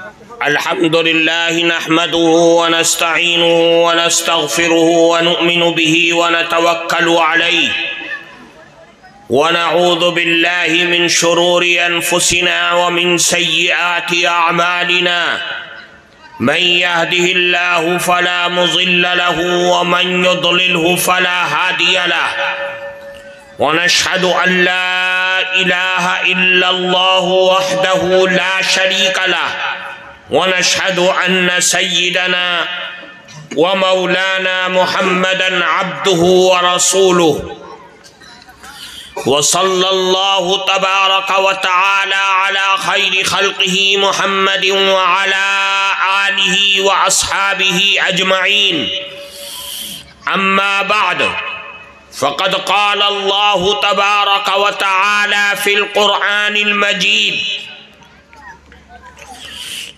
الحمد لله نحمده ونستعينه ونستغفره ونؤمن به ونتوكل عليه ونعوذ بالله من شرور أنفسنا ومن سيئات أعمالنا من يهده الله فلا مضل له ومن يضلله فلا هادي له ونشهد أن لا إله إلا الله وحده لا شريك له ونشهد أن سيدنا ومولانا محمدا عبده ورسوله وصلى الله تبارك وتعالى على خير خلقه محمد وعلى آله وأصحابه أجمعين. أما بعد، فقد قال الله تبارك وتعالى في القرآن المجيد: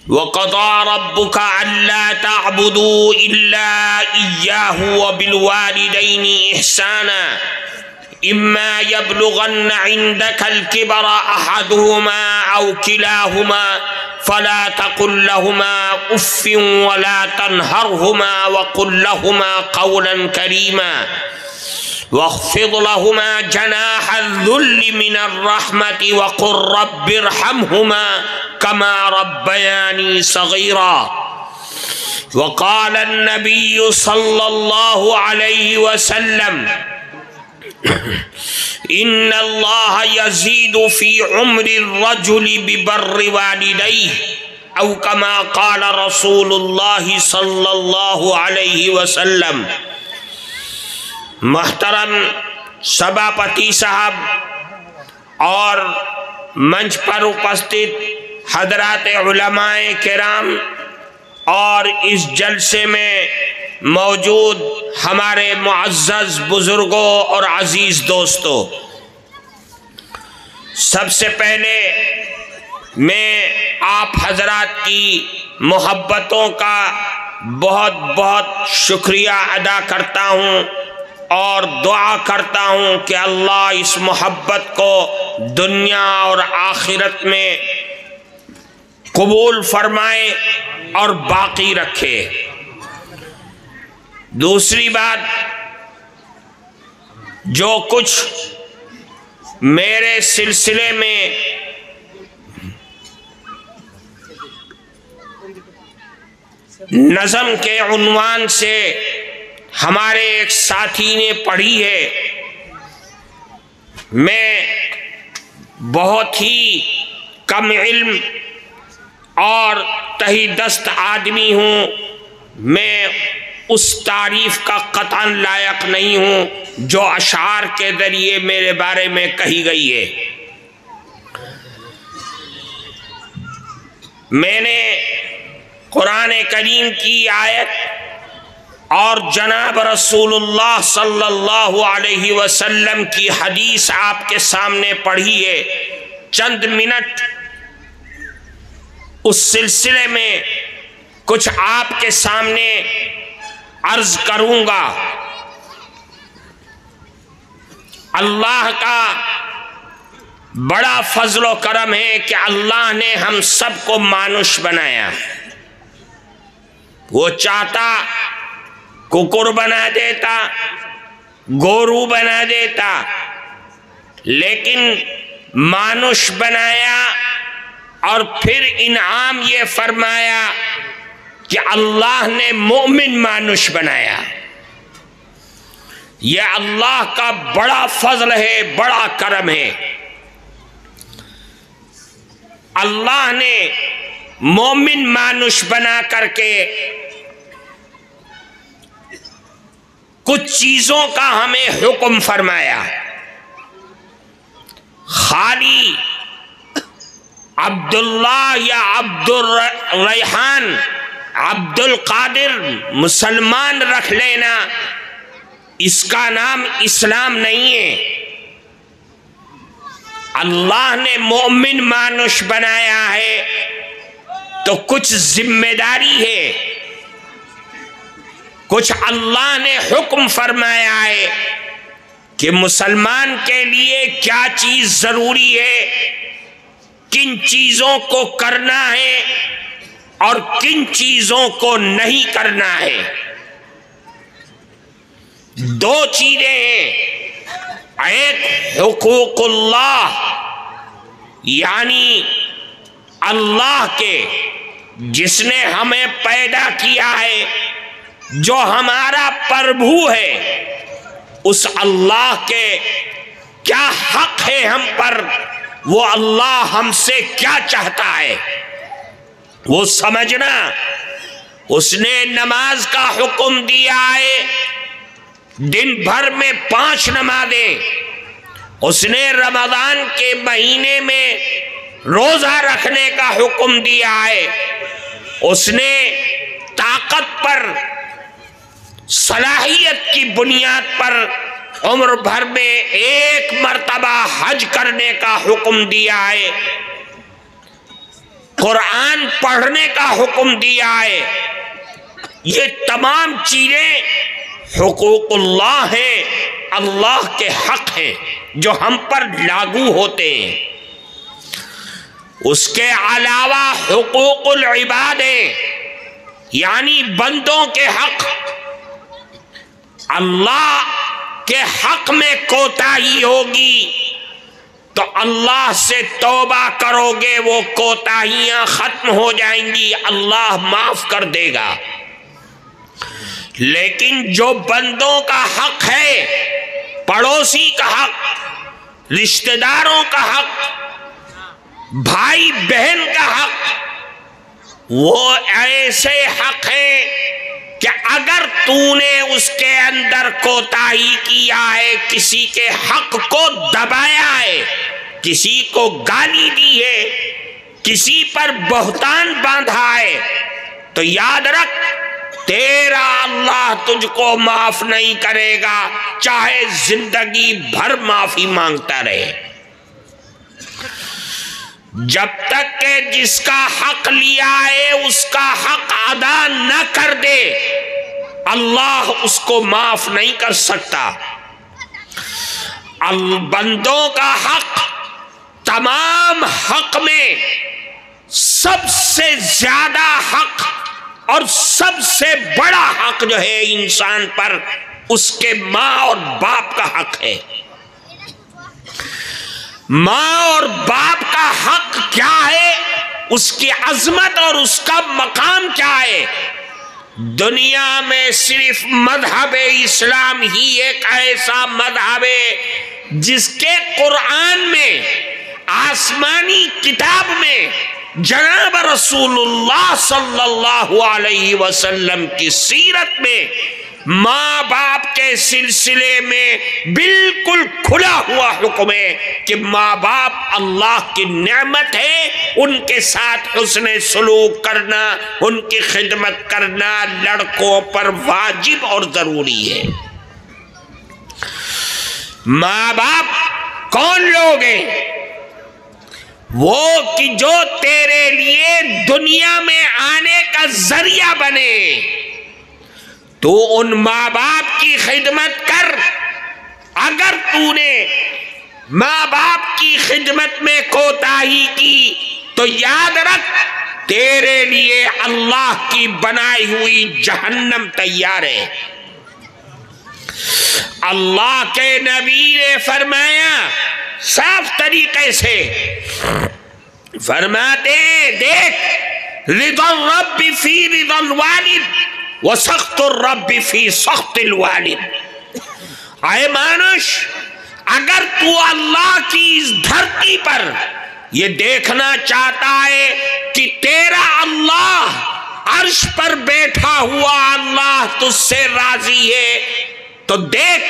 وقضى ربك ألا تعبدوا إلا إياه وبالوالدين إحسانا إما يبلغن عندك الكبر أحدهما أو كلاهما فلا تقل لهما أف ولا تنهرهما وقل لهما قولا كريما واخفض لهما جناح الذل من الرحمة وقل رب ارحمهما كما ربياني صغيرا. وقال النبي صلى الله عليه وسلم: إن الله يزيد في عمر الرجل ببر والديه أو كما قال رسول الله صلى الله عليه وسلم. محترم سبھاپتی صاحب اور منچ پر اپستت حضرات علماء کرام اور اس جلسے میں موجود ہمارے معزز بزرگوں اور عزیز دوستوں، سب سے پہلے میں آپ حضرات کی محبتوں کا بہت بہت شکریہ ادا کرتا ہوں اور دعا کرتا ہوں کہ اللہ اس محبت کو دنیا اور آخرت میں قبول فرمائے اور باقی رکھے. دوسری بات، جو کچھ میرے سلسلے میں نظم کے عنوان سے ہمارے ایک ساتھی نے پڑھی ہے، میں بہت ہی کم علم اور تہی دست آدمی ہوں، میں اس تعریف کا قطعاً لائق نہیں ہوں جو اشعار کے ذریعے میرے بارے میں کہی گئی ہے. میں نے قرآن کریم کی آیت اور جناب رسول اللہ صلی اللہ علیہ وسلم کی حدیث آپ کے سامنے پڑھی ہے. چند منٹ اس سلسلے میں کچھ آپ کے سامنے عرض کروں گا. اللہ کا بڑا فضل و کرم ہے کہ اللہ نے ہم سب کو مانوش بنایا. وہ چاہتا ککر بنا دیتا، گورو بنا دیتا، لیکن مانوش بنایا اور پھر انعام یہ فرمایا کہ اللہ نے مومن مانوش بنایا. یہ اللہ کا بڑا فضل ہے، بڑا کرم ہے. اللہ نے مومن مانوش بنا کر کے کچھ چیزوں کا ہمیں حکم فرمایا. خالی عبداللہ یا عبد الریحان، عبد القادر مسلمان رکھ لینا، اس کا نام اسلام نہیں ہے. اللہ نے مومن مانوش بنایا ہے تو کچھ ذمہ داری ہے، کچھ اللہ نے حکم فرمایا ہے کہ مسلمان کے لیے کیا چیز ضروری ہے، کن چیزوں کو کرنا ہے اور کن چیزوں کو نہیں کرنا ہے۔ دو چیزیں ہیں، ایک حقوق اللہ یعنی اللہ کے جس نے ہمیں پیدا کیا ہے، جو ہمارا پربھو ہے، اس اللہ کے کیا حق ہے ہم پر، وہ اللہ ہم سے کیا چاہتا ہے وہ سمجھنا۔ اس نے نماز کا حکم دیا ہے، دن بھر میں 5 نمازیں۔ اس نے رمضان کے مہینے میں روزہ رکھنے کا حکم دیا ہے۔ اس نے طاقت پر، صلاحیت کی بنیاد پر عمر بھر میں 1 مرتبہ حج کرنے کا حکم دیا ہے، قرآن پڑھنے کا حکم دیا ہے۔ یہ تمام چیزیں حقوق اللہ ہیں، اللہ کے حق ہیں جو ہم پر لاگو ہوتے ہیں۔ اس کے علاوہ حقوق العباد ہیں، یعنی بندوں کے حق۔ اللہ کے حق میں کوتاہی ہوگی تو اللہ سے توبہ کرو گے، وہ کوتاہیاں ختم ہو جائیں گی، اللہ معاف کر دے گا۔ لیکن جو بندوں کا حق ہے، پڑوسی کا حق، رشتہ داروں کا حق، بھائی بہن کا حق، وہ ایسے حق ہیں کہ اگر تو نے اس کے اندر کوتاہی کیا ہے، کسی کے حق کو دبایا ہے، کسی کو گالی دی ہے، کسی پر بہتان باندھا ہے، تو یاد رکھ تیرا اللہ تجھ کو معاف نہیں کرے گا، چاہے زندگی بھر معافی مانگتا رہے۔ جب تک کہ جس کا حق لیا ہے اس کا حق ادا نہ کر دے، اللہ اس کو معاف نہیں کر سکتا۔ بندوں کا حق، تمام حق میں سب سے زیادہ حق اور سب سے بڑا حق جو ہے انسان پر، اس کے ماں اور باپ کا حق ہے۔ ماں اور باپ کا حق کیا ہے، اس کی عظمت اور اس کا مقام کیا ہے۔ دنیا میں صرف مذہب اسلام ہی ایک ایسا مذہب ہے جس کے قرآن میں، آسمانی کتاب میں، جناب رسول اللہ صلی اللہ علیہ وسلم کی سیرت میں ماں باپ کے سلسلے میں بالکل کھلا ہوا حکم ہے کہ ماں باپ اللہ کی نعمت ہے، ان کے ساتھ حسن سلوک کرنا، ان کی خدمت کرنا لڑکوں پر واجب اور ضروری ہے۔ ماں باپ کون لوگ ہیں؟ وہ کہ جو تیرے لیے دنیا میں آنے کا ذریعہ بنے۔ تو ان ماں باپ کی خدمت کر۔ اگر تو نے ماں باپ کی خدمت میں کوتاہی کی تو یاد رکھ تیرے لیے اللہ کی بنائی ہوئی جہنم تیار ہے۔ اللہ کے نبی نے فرمایا صاف طریقے سے، فرماتے دیکھ، رضا الرب فی رضا الوالد وسخط الرب فی سخط الوالد۔ اے مانش، اگر تو اللہ کی اس دھرتی پر یہ دیکھنا چاہتا ہے کہ تیرا اللہ عرش پر بیٹھا ہوا اللہ تجھ سے راضی ہے، تو دیکھ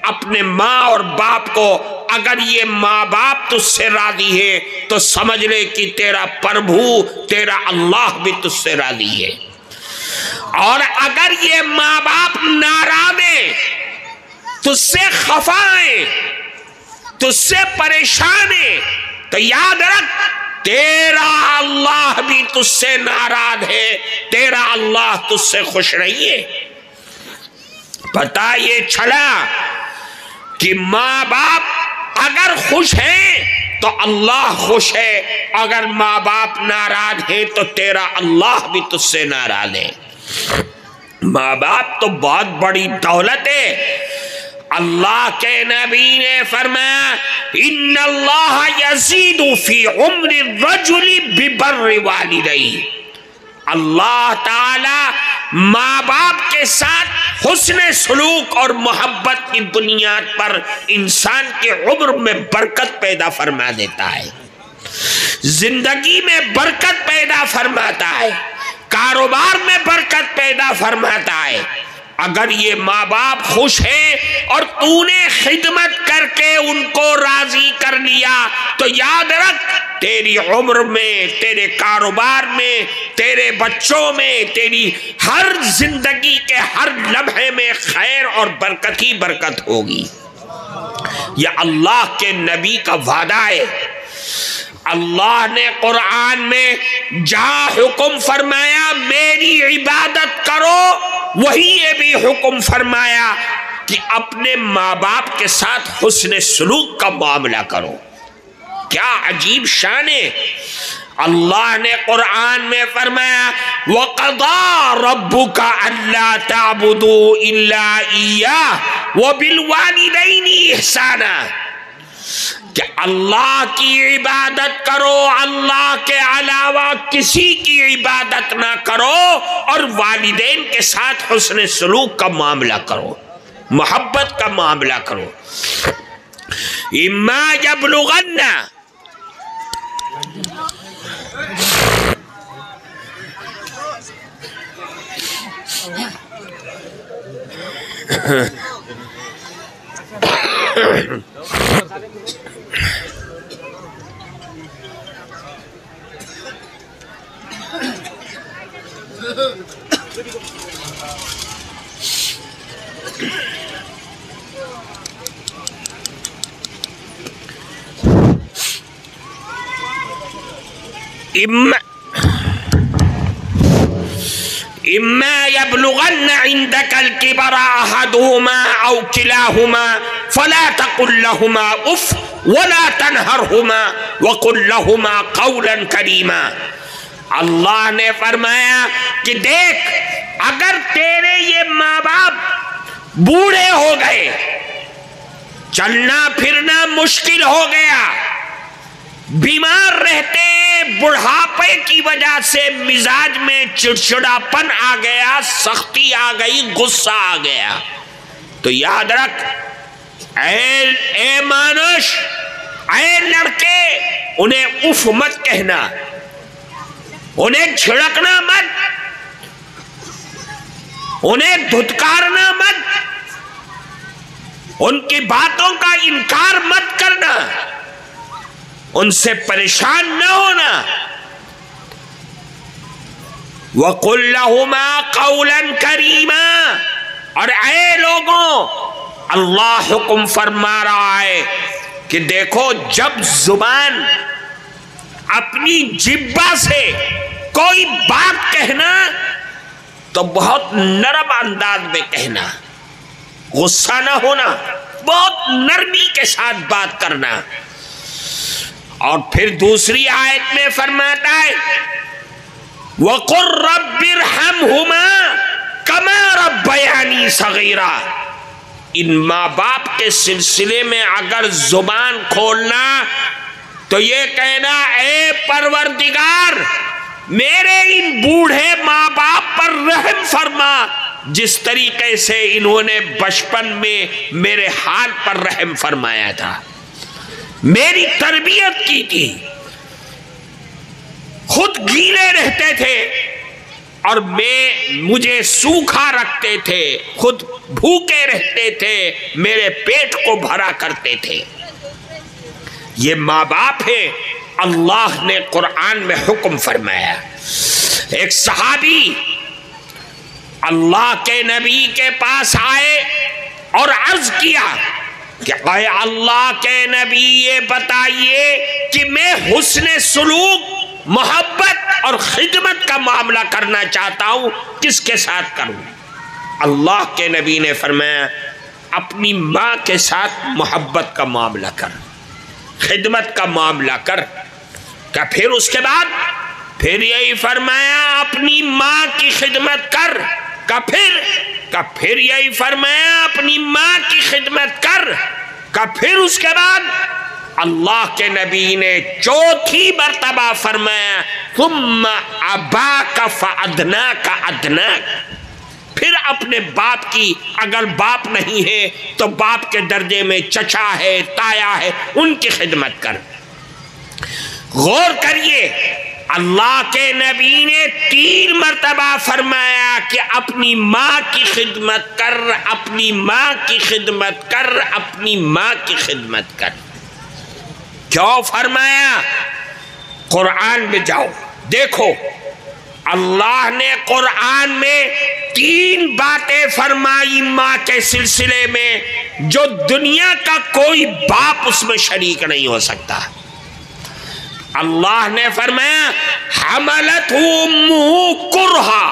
اپنے ماں اور باپ کو۔ اگر یہ ماں باپ تجھ سے راضی ہے تو سمجھ لے کہ تیرا پربھو، تیرا اللہ بھی تجھ سے راضی ہے۔ اور اگر یہ ماں باپ ناراض ہیں، تجھ سے خفا ہیں، تجھ سے پریشان ہیں، تو یاد رکھ تیرا اللہ بھی تجھ سے ناراض ہے، تیرا اللہ تجھ سے خوش نہیں ہے۔ پتہ یہ چلا کہ ماں باپ اگر خوش ہیں تو اللہ خوش ہے، اگر ماں باپ ناراض ہیں تو تیرا اللہ بھی تجھ سے ناراض ہے۔ ماں باپ تو بہت بڑی دولت ہے۔ اللہ کے نبی نے فرمایا ان اللہ یزید فی عمر الرجل ببر والدیہ، اللہ تعالی ماں باپ کے ساتھ حسن سلوک اور محبت کی بنیاد پر انسان کے عمر میں برکت پیدا فرما دیتا ہے، زندگی میں برکت پیدا فرماتا ہے، کاروبار میں برکت پیدا فرماتا ہے۔ اگر یہ ماں باپ خوش ہیں اور تو نے خدمت کر کے ان کو راضی کر لیا تو یاد رکھ تیری عمر میں، تیرے کاروبار میں، تیرے بچوں میں، تیری ہر زندگی کے ہر لمحے میں خیر اور برکت ہی برکت ہوگی۔ یہ اللہ کے نبی کا وعدہ ہے۔ اللہ نے قرآن میں جہاں حکم فرمایا میری عبادت کرو، وہی یہ بھی حکم فرمایا کہ اپنے ماں باپ کے ساتھ حسن سلوک کا معاملہ کرو۔ کیا عجیب شان ہے۔ اللہ نے قرآن میں فرمایا وَقَضَىٰ رَبُّكَ أَلَّا تَعْبُدُوا إِلَّا إِيَّاهُ وَبِالْوَالِدَيْنِ إِحْسَانًا، کہ اللہ کی عبادت کرو، اللہ کے علاوہ کسی کی عبادت نہ کرو، اور والدین کے ساتھ حسن سلوک کا معاملہ کرو، محبت کا معاملہ کرو۔ اما یبلغن اما يبلغن عندك الكبر احدهما او كلاهما فلا تقل لهما اف ولا تنهرهما وقل لهما قولا كريما۔ اللہ نے فرمایا کہ دیکھ اگر تیرے یہ ماں باپ بوڑھے ہو گئے، چلنا پھرنا مشکل ہو گیا، بیمار رہتے، بڑھاپے کی وجہ سے مزاج میں چڑچڑاپن آ گیا، سختی آ گئی، غصہ آ گیا، تو یاد رکھ اے مانوش، اے لڑکے، انہیں اف مت کہنا، انہیں چھڑکنا مت، انہیں دھتکارنا مت، ان کی باتوں کا انکار مت کرنا، ان سے پریشان نہ ہونا۔ وَقُلْ لَهُمَا قَوْلًا كَرِيمًا، اور اے لوگوں اللہ حکم فرما رہا ہے کہ دیکھو جب زبان اپنی جبہ سے کوئی بات کہنا تو بہت نرم انداز میں کہنا، غصہ نہ ہونا، بہت نرمی کے ساتھ بات کرنا۔ اور پھر دوسری آیت میں فرماتا ہے وَقُلْ رَبِّ ارْحَمْهُمَا كَمَا رَبَّيَانِي صَغِيرًا، ان ماں باپ کے سلسلے میں اگر زبان کھولنا تو یہ کہنا اے پروردگار میرے ان بوڑھے ماں باپ پر رحم فرما، جس طریقے سے انہوں نے بچپن میں میرے حال پر رحم فرمایا تھا، میری تربیت کی تھی، خود گیلے رہتے تھے اور مجھے سوکھا رکھتے تھے، خود بھوکے رہتے تھے، میرے پیٹ کو بھرا کرتے تھے۔ یہ ماں باپ ہیں، اللہ نے قرآن میں حکم فرمایا۔ ایک صحابی اللہ کے نبی کے پاس آئے اور عرض کیا کہ اے اللہ کے نبی یہ بتائیے کہ میں حسن سلوک، محبت اور خدمت کا معاملہ کرنا چاہتا ہوں، کس کے ساتھ کروں؟ اللہ کے نبی نے فرمایا اپنی ماں کے ساتھ محبت کا معاملہ کر۔ خدمت کا معاملہ کر۔ کہ پھر اس کے بعد پھر یہی فرمایا اپنی ماں کی خدمت کر۔ کہ پھر یہی فرمایا اپنی ماں کی خدمت کر۔ کہ پھر اس کے بعد اللہ کے نبی نے چوتھی مرتبہ فرمایا ثم اباک فادناک ادناک، پھر اپنے باپ کی، اگر باپ نہیں ہے تو باپ کے درجے میں چچا ہے، تایا ہے، ان کی خدمت کر۔ غور کریے، اللہ کے نبی نے 3 مرتبہ فرمایا کہ اپنی ماں کی خدمت کر، اپنی ماں کی خدمت کر، اپنی ماں کی خدمت کر۔ کیوں فرمایا؟ قرآن میں جاؤ دیکھو، اللہ نے قرآن میں 3 باتیں فرمائی ماں کے سلسلے میں جو دنیا کا کوئی باپ اس میں شریک نہیں ہو سکتا۔ اللہ نے فرمایا حملتہ امہ کرہا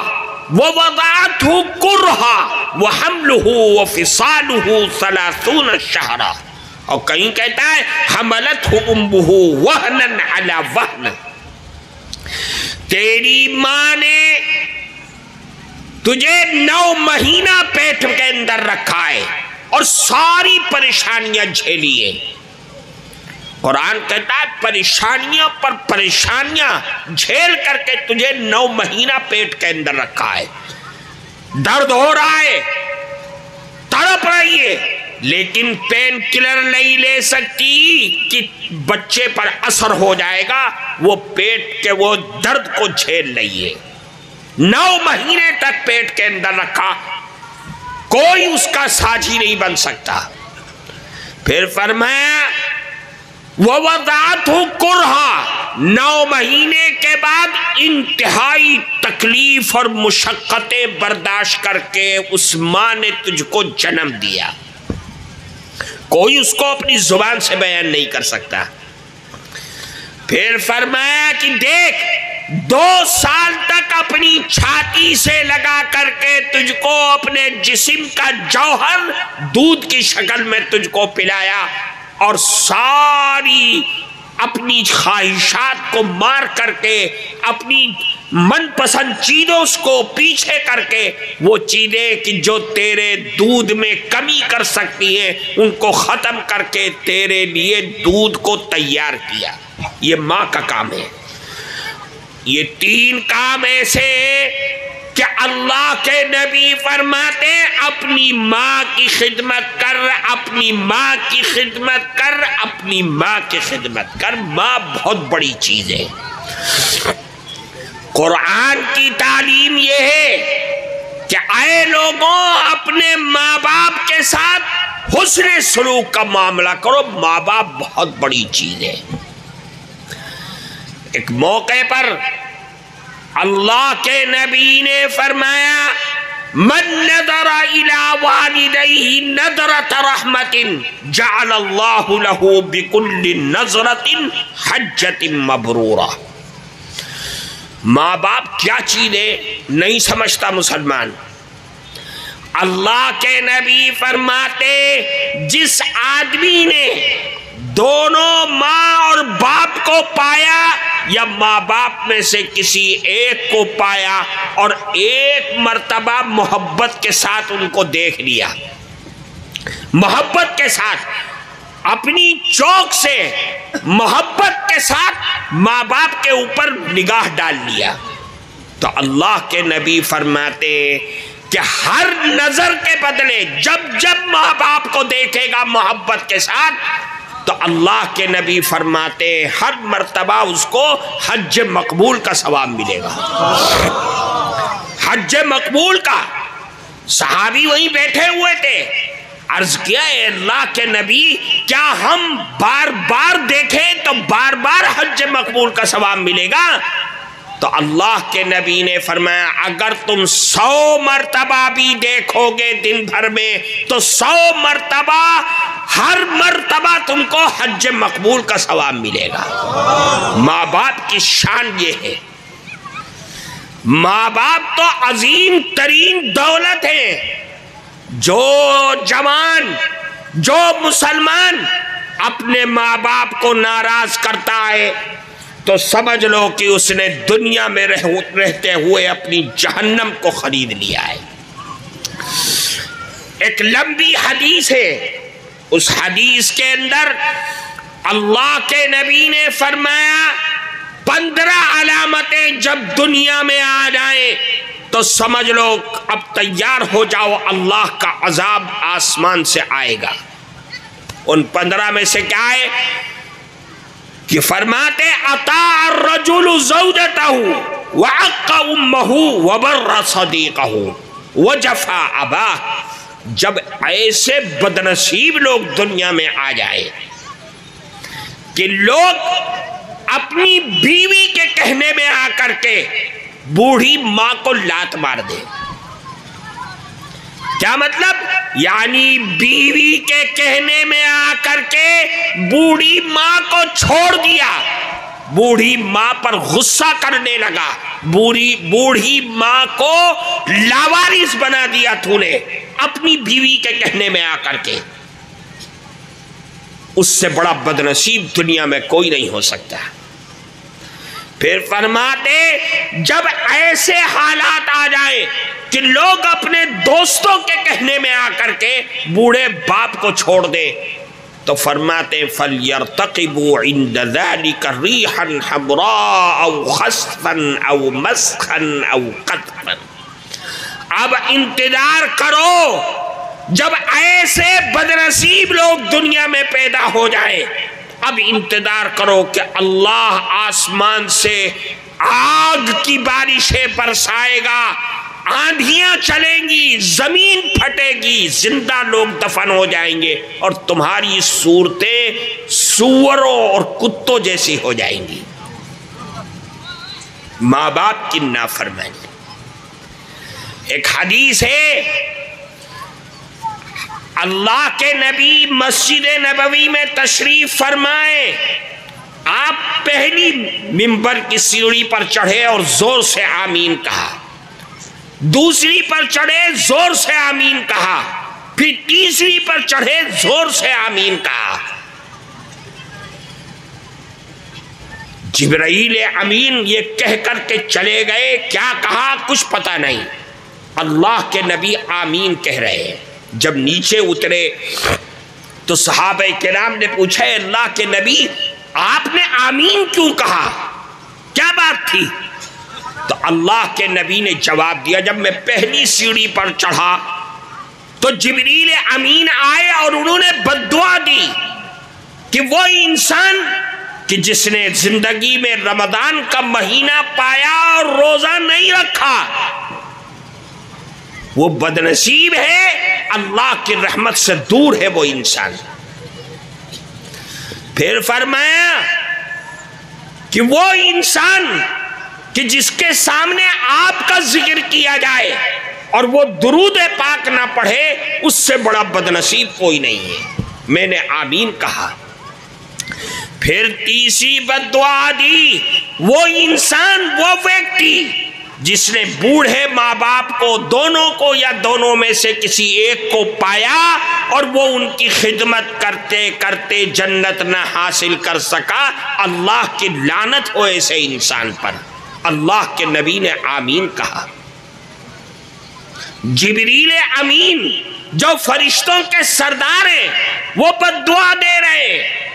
ووضعتہ کرہا وحملہ وفصالہ 30 شہرا، اور کہیں کہتا ہے حملتہ امہ وہنا علی وہن، تیری ماں نے تجھے 9 مہینہ پیٹ کے اندر رکھا ہے اور ساری پریشانیاں جھیلی ہے۔ قرآن کہتا ہے پریشانیاں پر پریشانیاں جھیل کر کے تجھے 9 مہینہ پیٹ کے اندر رکھا ہے، درد ہو رہا ہے، تڑپ رہی ہے، لیکن پین کلر نہیں لے سکتی کہ بچے پر اثر ہو جائے گا، وہ پیٹ کے وہ درد کو جھیل رہی ہے۔ 9 مہینے تک پیٹ کے اندر رکھا، کوئی اس کا ساجی نہیں بن سکتا۔ پھر فرمایا وَوَضَعَتْهُ كُرْهًا، 9 مہینے کے بعد انتہائی تکلیف اور مشقتیں برداشت کر کے اس ماں نے تجھ کو جنم دیا، کوئی اس کو اپنی زبان سے بیان نہیں کر سکتا۔ پھر فرمایا کہ دیکھ 2 سال تک اپنی چھاتی سے لگا کر کے تجھ کو اپنے جسم کا جوہر دودھ کی شکل میں تجھ کو پلایا، اور ساری اپنی خواہشات کو مار کر کے اپنی من پسند چیزوں کو پیچھے کر کے وہ چیزیں کہ جو تیرے دودھ میں کمی کر سکتی ہیں ان کو ختم کر کے تیرے لیے دودھ کو تیار کیا۔ یہ ماں کا کام ہے۔ یہ 3 کام ایسے کہ اللہ کے نبی فرماتے اپنی ماں کی خدمت کر، اپنی ماں کی خدمت کر، اپنی ماں کی خدمت کر۔ ماں بہت بڑی چیز ہے۔ قرآن کی تعلیم یہ ہے کہ اے لوگوں اپنے ماں باپ کے ساتھ حسن سلوک کا معاملہ کرو، ماں باپ بہت بڑی چیز ہے۔ ایک موقع پر اللہ کے نبی نے فرمایا من نظر الى والدیہ نظرۃ رحمت جعل اللہ له بكل نظرۃ حجۃ مبرورہ۔ ماں باپ کیا چیز ہے نہیں سمجھتا مسلمان۔ اللہ کے نبی فرماتے جس آدمی نے دونوں ماں اور باپ کو پایا یا ماں باپ میں سے کسی ایک کو پایا اور ایک مرتبہ محبت کے ساتھ ان کو دیکھ لیا، محبت کے ساتھ اپنی چوک سے محبت کے ساتھ ماں باپ کے اوپر نگاہ ڈال لیا، تو اللہ کے نبی فرماتے کہ ہر نظر کے بدلے جب ماں باپ کو دیکھے گا محبت کے ساتھ تو اللہ کے نبی فرماتے ہر مرتبہ اس کو حج مقبول کا ثواب ملے گا۔ حج مقبول کا۔ صحابی وہیں بیٹھے ہوئے تھے، عرض کیا اے اللہ کے نبی کیا ہم بار بار دیکھیں تو بار بار حج مقبول کا ثواب ملے گا؟ تو اللہ کے نبی نے فرمایا اگر تم 100 مرتبہ بھی دیکھو گے دن بھر میں تو 100 مرتبہ ہر مرتبہ تم کو حج مقبول کا ثواب ملے گا۔ ماں باپ کی شان یہ ہے۔ ماں باپ تو عظیم ترین دولت ہے۔ جو جوان، جو مسلمان اپنے ماں باپ کو ناراض کرتا ہے تو سمجھ لو کہ اس نے دنیا میں رہتے ہوئے اپنی جہنم کو خرید لیا ہے۔ ایک لمبی حدیث ہے، اس حدیث کے اندر اللہ کے نبی نے فرمایا 15 علامتیں جب دنیا میں آ جائیں تو سمجھ لو اب تیار ہو جاؤ، اللہ کا عذاب آسمان سے آئے گا۔ ان 15 میں سے کیا ہے کہ فرماتے اطاع الرجل زوجته وعق امه وبر صديقه وجفا اباه۔ جب ایسے بدنصیب لوگ دنیا میں آ جائے کہ لوگ اپنی بیوی کے کہنے میں آ کر کے بوڑھی ماں کو لات مار دے، کیا مطلب؟ یعنی بیوی کے کہنے میں آ کر کے بوڑھی ماں کو چھوڑ دیا، بوڑھی ماں پر غصہ کرنے لگا، بوڑھی ماں کو لاوارث بنا دیا تو نے اپنی بیوی کے کہنے میں آ کر کے۔ اس سے بڑا بدنصیب دنیا میں کوئی نہیں ہو سکتا۔ پھر فرماتے جب ایسے حالات آ جائیں کہ لوگ اپنے دوستوں کے کہنے میں آ کر کے بوڑھے باپ کو چھوڑ دے تو فرماتے فَلْيَرْتَقِبُوا عِنْدَ ذَلِكَ رِيحًا حَمْرَاءَ أَوْ خَسْفًا أَوْ مَسْخًا أَوْ قَطْفًا۔ اب انتظار کرو جب ایسے بدنصیب لوگ دنیا میں پیدا ہو جائیں، اب انتظار کرو کہ اللہ آسمان سے آگ کی بارشیں برسائے گا، آندھیاں چلیں گی، زمین پھٹے گی، زندہ لوگ دفن ہو جائیں گے اور تمہاری صورتیں سوروں اور کتوں جیسی ہو جائیں گی۔ ماں باپ کی نافرمانی۔ ایک حدیث ہے اللہ کے نبی مسجد نبوی میں تشریف فرمائے، آپ پہلی منبر کی سیڑھی پر چڑھے اور زور سے آمین کہا، دوسری پر چڑھے زور سے آمین کہا، پھر تیسری پر چڑھے زور سے آمین کہا۔ جبرائیل امین یہ کہہ کر کے چلے گئے، کیا کہا کچھ پتہ نہیں، اللہ کے نبی آمین کہہ رہے ہیں۔ جب نیچے اترے تو صحابہ کرام نے پوچھا اللہ کے نبی آپ نے آمین کیوں کہا، کیا بات تھی؟ تو اللہ کے نبی نے جواب دیا جب میں پہلی سیڑھی پر چڑھا تو جبریل امین آئے اور انہوں نے بد دعا دی کہ وہ انسان کہ جس نے زندگی میں رمضان کا مہینہ پایا اور روزہ نہیں رکھا وہ بدنصیب ہے، اللہ کی رحمت سے دور ہے وہ انسان۔ پھر فرمایا کہ وہ انسان کہ جس کے سامنے آپ کا ذکر کیا جائے اور وہ درود پاک نہ پڑھے اس سے بڑا بدنصیب کوئی نہیں ہے۔ میں نے آمین کہا۔ پھر تیسری بد دعا دی، وہ انسان وہ ویکتی جس نے بوڑھے ماں باپ کو دونوں کو یا دونوں میں سے کسی ایک کو پایا اور وہ ان کی خدمت کرتے کرتے جنت نہ حاصل کر سکا، اللہ کی لعنت ہو ایسے انسان پر۔ اللہ کے نبی نے آمین کہا۔ جبریل امین جو فرشتوں کے سردار ہیں وہ بد دعا دے رہے ہیں،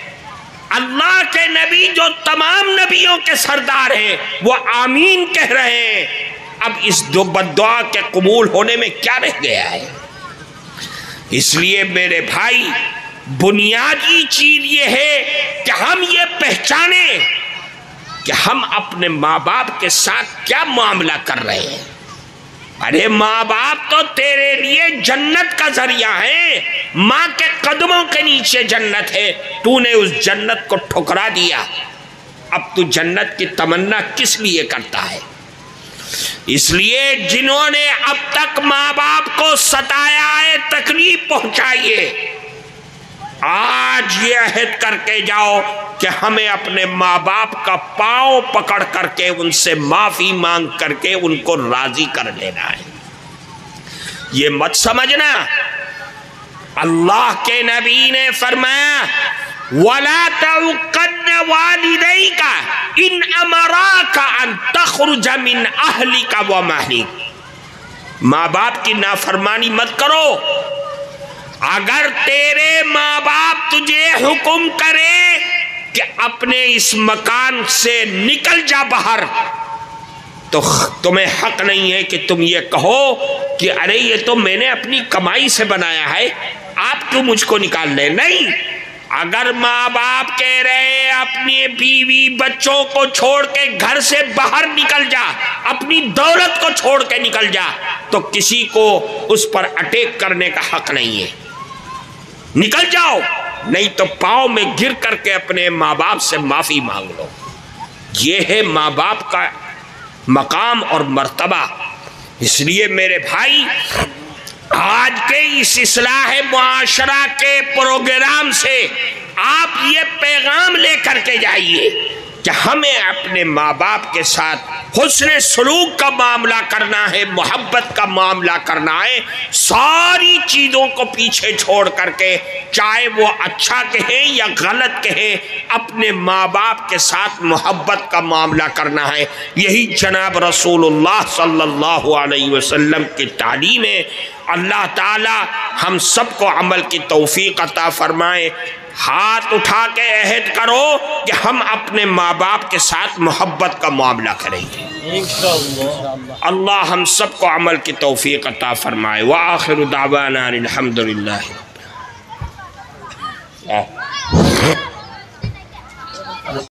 اللہ کے نبی جو تمام نبیوں کے سردار ہیں وہ آمین کہہ رہے ہیں۔ اب اس دو بد دعا کے قبول ہونے میں کیا رہ گیا ہے؟ اس لیے میرے بھائی بنیادی چیز یہ ہے کہ ہم یہ پہچانیں کہ ہم اپنے ماں باپ کے ساتھ کیا معاملہ کر رہے ہیں۔ ارے ماں باپ تو تیرے لیے جنت کا ذریعہ ہے، ماں کے قدموں کے نیچے جنت ہے، تو نے اس جنت کو ٹھکرا دیا، اب تو جنت کی تمنا کس لیے کرتا ہے؟ اس لیے جنہوں نے اب تک ماں باپ کو ستایا ہے تکلیف پہنچائیے، آج یہ عہد کر کے جاؤ کہ ہمیں اپنے ماں باپ کا پاؤں پکڑ کر کے ان سے معافی مانگ کر کے ان کو راضی کر لینا ہے۔ یہ مت سمجھنا اللہ کے نبی نے فرمایا وَلَا تَعُقَّنَّ وَالِدَيْكَ إِنْ أَمَرَاكَ أَن تَخْرُجَ مِنْ أَهْلِكَ وَمَهْلِكَ، ماں باپ کی نافرمانی مت کرو۔ اگر تیرے ماں باپ تجھے حکم کرے کہ اپنے اس مکان سے نکل جا باہر، تو تمہیں حق نہیں ہے کہ تم یہ کہو کہ ارے یہ تو میں نے اپنی کمائی سے بنایا ہے، آپ کیوں مجھ کو نکال لیں؟ نہیں، اگر ماں باپ کہہ رہے اپنی بیوی بچوں کو چھوڑ کے گھر سے باہر نکل جا، اپنی دولت کو چھوڑ کے نکل جا، تو کسی کو اس پر اٹیک کرنے کا حق نہیں ہے، نکل جاؤ، نہیں تو پاؤں میں گر کر کے اپنے ماں باپ سے معافی مانگ لو۔ یہ ہے ماں باپ کا مقام اور مرتبہ۔ اس لیے میرے بھائی، آج کے اس اصلاح معاشرہ کے پروگرام سے آپ یہ پیغام لے کر کے جائیے کہ ہمیں اپنے ماں باپ کے ساتھ حسن سلوک کا معاملہ کرنا ہے، محبت کا معاملہ کرنا ہے، ساری چیزوں کو پیچھے چھوڑ کر کے، چاہے وہ اچھا کہیں یا غلط کہیں، اپنے ماں باپ کے ساتھ محبت کا معاملہ کرنا ہے۔ یہی جناب رسول اللہ صلی اللہ علیہ وسلم کی تعلیم ہے۔ اللہ تعالی ہم سب کو عمل کی توفیق عطا فرمائے۔ ہاتھ اٹھا کے عہد کرو کہ ہم اپنے ماں باپ کے ساتھ محبت کا معاملہ کریں گے انشاءاللہ۔ اللہ ہم سب کو عمل کی توفیق عطا فرمائے۔ وآخر دعوانا الحمدللہ۔